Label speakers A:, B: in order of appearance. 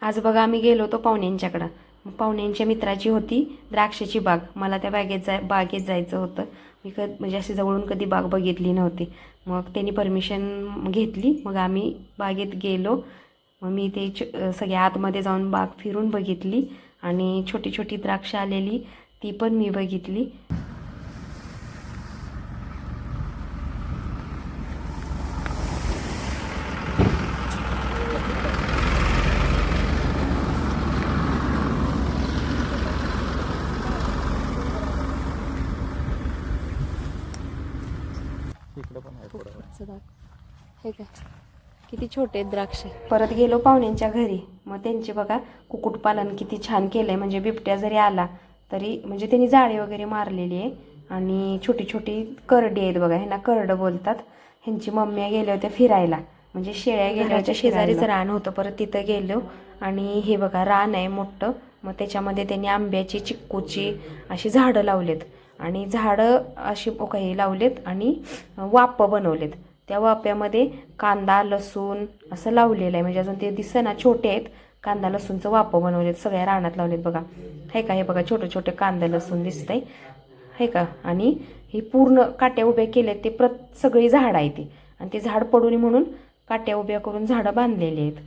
A: आज बघा आम्ही गेलो होतो पाहुण्यांच्याकडं. पाहुण्यांच्या मित्राची होती द्राक्षाची बाग. मला त्या बागेत जायचं होतं. मी म्हणजे अशी जवळून कधी बाग बघितली नव्हती. मग त्यांनी परमिशन घेतली. मग आम्ही बागेत गेलो. मग मी ते सगळ्या आतमध्ये जाऊन बाग फिरून बघितली आणि छोटी छोटी द्राक्ष आलेली ती पण मी बघितली. हे काय किती छोटे द्राक्ष. परत गेलो पाहुण्यांच्या घरी. मग त्यांचे बघा कुक्कुटपालन किती छान केलंय. म्हणजे बिबट्या जरी आला तरी म्हणजे त्यांनी जाळी वगैरे मारलेली आहे. आणि छोटी छोटी करडी आहेत बघा, ह्यांना करडं बोलतात. ह्यांची मम्म्या गेल्या होत्या फिरायला, म्हणजे शेळ्या गेल्या होत्या. शेजारीच रान होतं. परत तिथं गेलो आणि हे बघा रान आहे मोठं. मग त्याच्यामध्ये त्यांनी आंब्याची, चिक्कूची अशी झाडं लावलेत. आणि झाडं अशी हे लावलेत आणि वापं बनवलेत. त्या वाप्यामध्ये कांदा, लसूण असं लावलेलं आहे. म्हणजे अजून ते दिसेना, छोटे आहेत. कांदा लसूणचं वापं बनवलेत, सगळ्या रानात लावलेत बघा. हे का, हे बघा छोटे छोटे कांदा लसूण दिसतंय हे का. आणि हे पूर्ण काट्या उभ्या केल्यात. ते सगळी झाडं आहे ती. आणि ते झाड पडू नये म्हणून काट्या उभ्या करून झाडं बांधलेली आहेत.